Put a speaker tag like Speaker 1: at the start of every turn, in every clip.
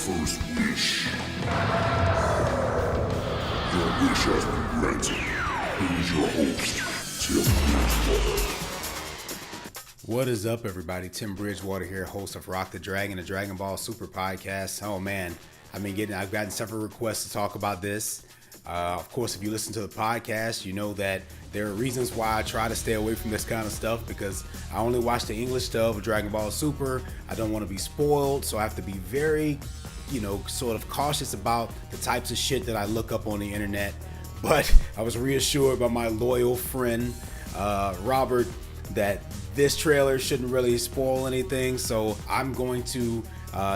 Speaker 1: first wish. Your wish has been granted. Here is your host, Tim Bridgewater.
Speaker 2: What is up, everybody? Tim Bridgewater here, host of Rock the Dragon, a Dragon Ball Super podcast. Oh man, I've gotten several requests to talk about this. Of course, if you listen to the podcast, you know that there are reasons why I try to stay away from this kind of stuff, because I only watch the English dub of Dragon Ball Super. I don't want to be spoiled, so I have to be very, sort of cautious about the types of shit that I look up on the internet. But I was reassured by my loyal friend, Robert, that this trailer shouldn't really spoil anything. So I'm going to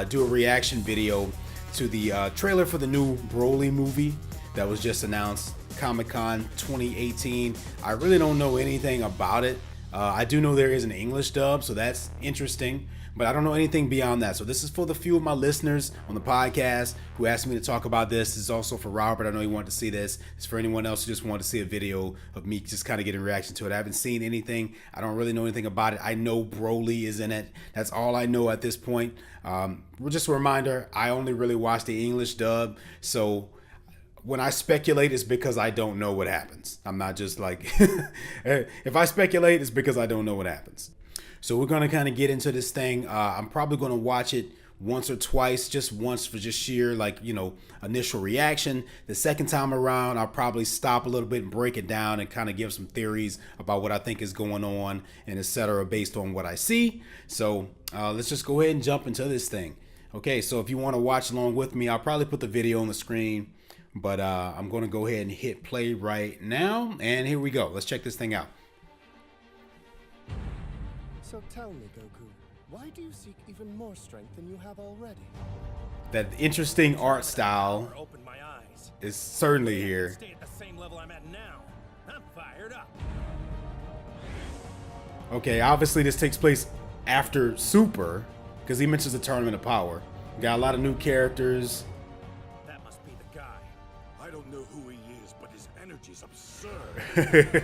Speaker 2: do a reaction video to the trailer for the new Broly movie that was just announced, Comic-Con 2018. I really don't know anything about it. I do know there is an English dub, so that's interesting, but I don't know anything beyond that. So this is for the few of my listeners on the podcast who asked me to talk about this. This is also for Robert. I know he wanted to see this. It's for anyone else who just wanted to see a video of me just kind of getting a reaction to it. I haven't seen anything. I don't really know anything about it. I know Broly is in it. That's all I know at this point. Just a reminder, I only really watch the English dub, so when I speculate, it's because I don't know what happens. I'm not just like, if I speculate, it's because I don't know what happens. So we're going to kind of get into this thing. I'm probably going to watch it once or twice, just once for just sheer, initial reaction. The second time around, I'll probably stop a little bit and break it down and kind of give some theories about what I think is going on and etc. based on what I see. So let's just go ahead and jump into this thing. Okay, so if you want to watch along with me, I'll probably put the video on the screen. But I'm going to go ahead and hit play right now. And here we go. Let's check this thing out.
Speaker 3: So tell me, Goku, why do you seek even more strength than you have already?
Speaker 2: That interesting art style
Speaker 4: Open my eyes.
Speaker 2: is certainly here.
Speaker 4: Stay at the same level I'm at now. I'm fired up.
Speaker 2: Okay, obviously this takes place after Super, because he mentions the Tournament of Power. Got a lot of new characters.
Speaker 4: That must be the guy.
Speaker 1: I don't know who he is, but his energy's absurd.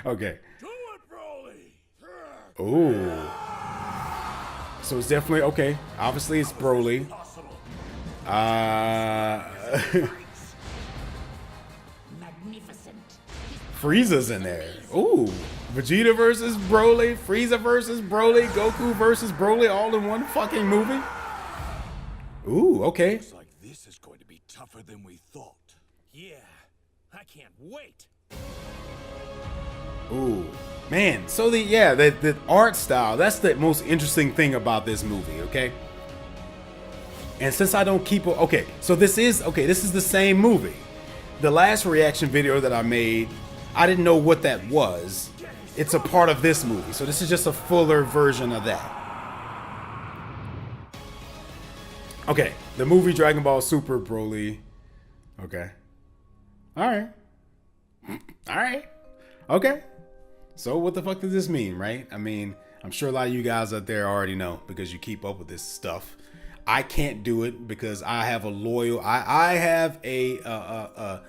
Speaker 2: Okay.
Speaker 1: Do it, Broly!
Speaker 2: Ooh. So it's definitely, okay. Obviously it's Broly.
Speaker 5: Magnificent.
Speaker 2: Frieza's in there. Ooh. Vegeta versus Broly. Frieza versus Broly. Goku versus Broly all in one fucking movie. Ooh, okay.
Speaker 1: Looks like this is going to be tougher than we thought.
Speaker 4: Yeah, I can't wait.
Speaker 2: Ooh, man. So the art style, that's the most interesting thing about this movie, okay? And since I don't keep, okay, so this is the same movie. The last reaction video that I made, I didn't know what that was. It's a part of this movie. So this is just a fuller version of that. Okay, the movie Dragon Ball Super Broly. Okay. All right. Okay. So what the fuck does this mean, right? I mean, I'm sure a lot of you guys out there already know because you keep up with this stuff. I can't do it because I have I have a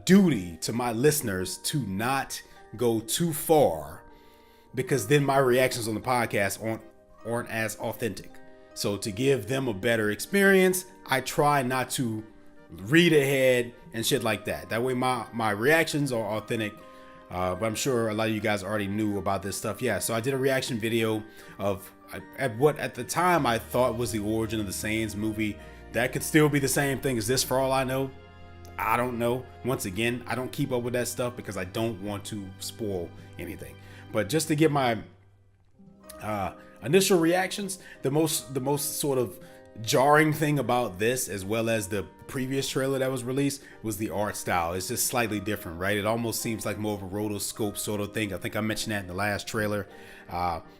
Speaker 2: duty to my listeners to not go too far, because then my reactions on the podcast aren't as authentic. So to give them a better experience, I try not to read ahead and shit like that. That way my reactions are authentic. But I'm sure a lot of you guys already knew about this stuff. Yeah, so I did a reaction video of what at the time I thought was the origin of the Saiyans movie. That could still be the same thing as this for all I know. I don't know. Once again, I don't keep up with that stuff because I don't want to spoil anything. But just to get my initial reactions, the most sort of jarring thing about this, as well as the previous trailer that was released, was the art style. It's just slightly different, right? It almost seems like more of a rotoscope sort of thing. I think I mentioned that in the last trailer.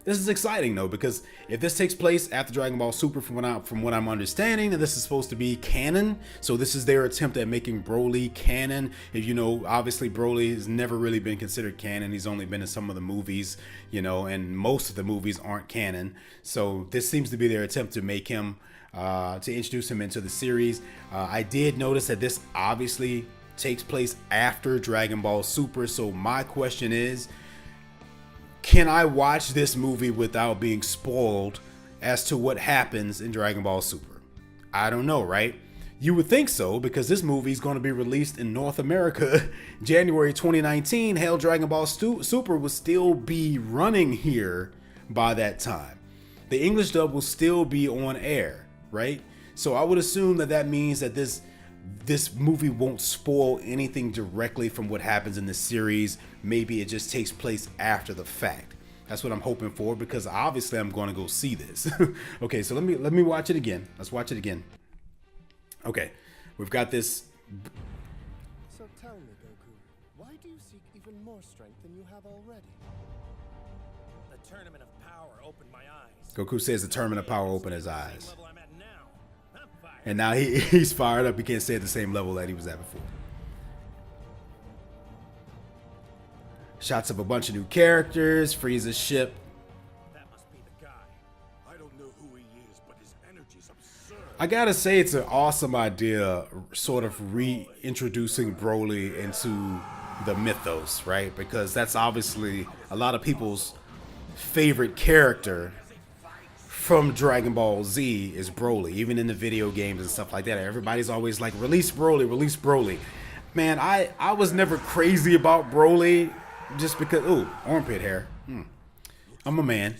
Speaker 2: This is exciting though, because if this takes place after Dragon Ball Super, from what I'm understanding, and this is supposed to be canon, so this is their attempt at making Broly canon. If you know, obviously Broly has never really been considered canon. He's only been in some of the movies, and most of the movies aren't canon. So this seems to be their attempt to make him to introduce him into the series. I did notice that this obviously takes place after Dragon Ball Super. So my question is, can I watch this movie without being spoiled as to what happens in Dragon Ball Super? I don't know, right? You would think so, because this movie is going to be released in North America January 2019. Hell, Dragon Ball Super will still be running here by that time. The English dub will still be on air, right? So I would assume that means that this movie won't spoil anything directly from what happens in the series. Maybe it just takes place after the fact. That's what I'm hoping for, because obviously I'm going to go see this. Okay, so let me watch it again. Let's watch it again. Okay, we've got this.
Speaker 3: So tell me, Goku, why do you seek even more strength than you have already?
Speaker 4: The tournament of power opened my eyes.
Speaker 2: Goku says the tournament of power opened his eyes.
Speaker 4: Same level I'm at now. I'm fired.
Speaker 2: And now he's fired up. He can't stay at the same level that he was at before. Shots of a bunch of new characters. Frieza's ship.
Speaker 4: That must be the guy.
Speaker 1: I don't know who he is, but his energy's absurd.
Speaker 2: I gotta say, it's an awesome idea, sort of reintroducing Broly into the mythos, right? Because that's obviously a lot of people's favorite character from Dragon Ball Z is Broly, even in the video games and stuff like that. Everybody's always like, release Broly, release Broly. Man, I was never crazy about Broly, just because, ooh, armpit hair. I'm a man.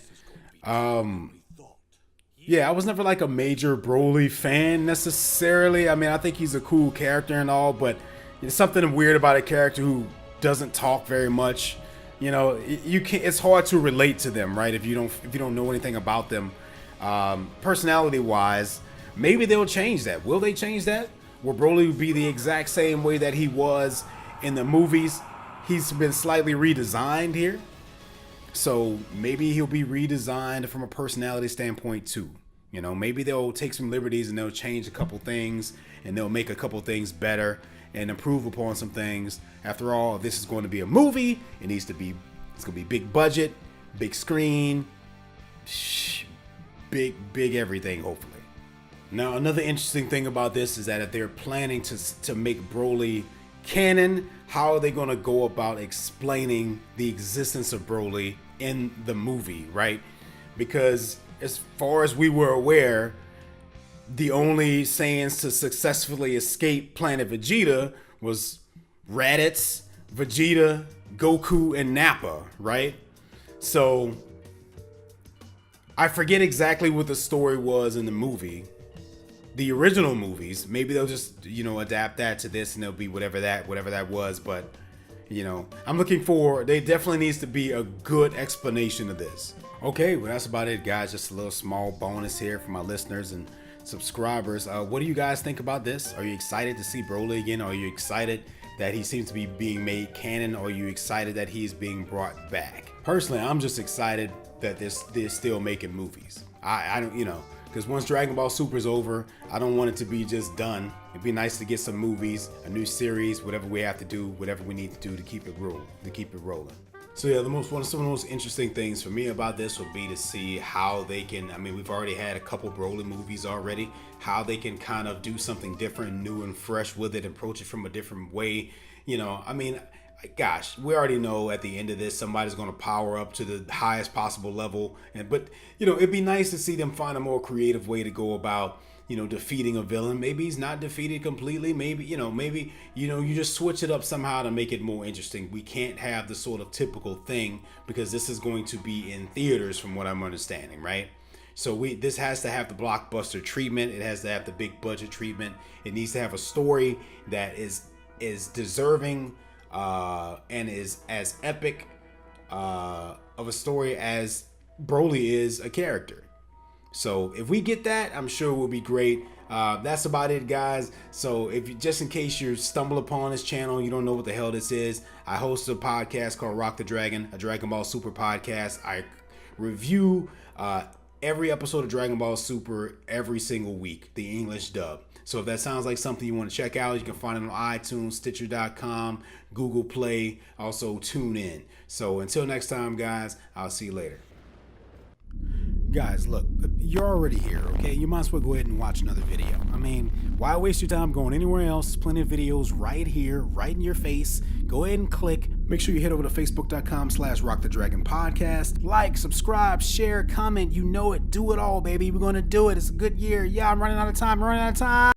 Speaker 2: Yeah, I was never like a major Broly fan necessarily. I mean, I think he's a cool character and all, but there's something weird about a character who doesn't talk very much. You know, you can't. It's hard to relate to them, right? If you don't know anything about them, personality-wise. Maybe they'll change that. Will they change that? Will Broly be the exact same way that he was in the movies? He's been slightly redesigned here. So maybe he'll be redesigned from a personality standpoint too. You know, maybe they'll take some liberties and they'll change a couple things and they'll make a couple things better and improve upon some things. After all, if this is going to be a movie, it's going to be big budget, big screen, big everything, hopefully. Now, another interesting thing about this is that if they're planning to make Broly canon, how are they going to go about explaining the existence of Broly in the movie, right? Because as far as we were aware, the only Saiyans to successfully escape planet Vegeta was Raditz, Vegeta, Goku, and Nappa, right? So I forget exactly what the story was in the movie. The original movies, maybe they'll just, adapt that to this and it'll be whatever that was. But, there definitely needs to be a good explanation of this. Okay, well, that's about it, guys. Just a little small bonus here for my listeners and subscribers. What do you guys think about this? Are you excited to see Broly again? Are you excited that he seems to be being made canon? Or are you excited that he's being brought back? Personally, I'm just excited that they're still making movies. I don't, because once Dragon Ball Super is over, I don't want it to be just done. It'd be nice to get some movies, a new series, whatever we have to do, whatever we need to do to keep it rolling. So yeah, some of the most interesting things for me about this would be to see how they can, we've already had a couple Broly movies already, how they can kind of do something different, new and fresh with it, approach it from a different way. Gosh, we already know at the end of this, somebody's going to power up to the highest possible level. But it'd be nice to see them find a more creative way to go about, defeating a villain. Maybe he's not defeated completely. Maybe, you just switch it up somehow to make it more interesting. We can't have the sort of typical thing because this is going to be in theaters from what I'm understanding, right? So this has to have the blockbuster treatment. It has to have the big budget treatment. It needs to have a story that is deserving and is as epic of a story as Broly is a character. So if we get that, I'm sure it will be great. That's about it, guys. So just in case you stumble upon this channel, you don't know what the hell this is, I host a podcast called Rock the Dragon, a Dragon Ball Super podcast. I review every episode of Dragon Ball Super every single week, the English dub. So if that sounds like something you want to check out, you can find it on iTunes, Stitcher.com, Google Play, also TuneIn. So until next time, guys, I'll see you later. Guys, look, you're already here, okay? You might as well go ahead and watch another video. I mean, why waste your time going anywhere else? There's plenty of videos right here, right in your face. Go ahead and click. Make sure you head over to facebook.com/rockthedragonpodcast. Like, subscribe, share, comment. You know it. Do it all, baby. We're going to do it. It's a good year. Yeah, I'm running out of time.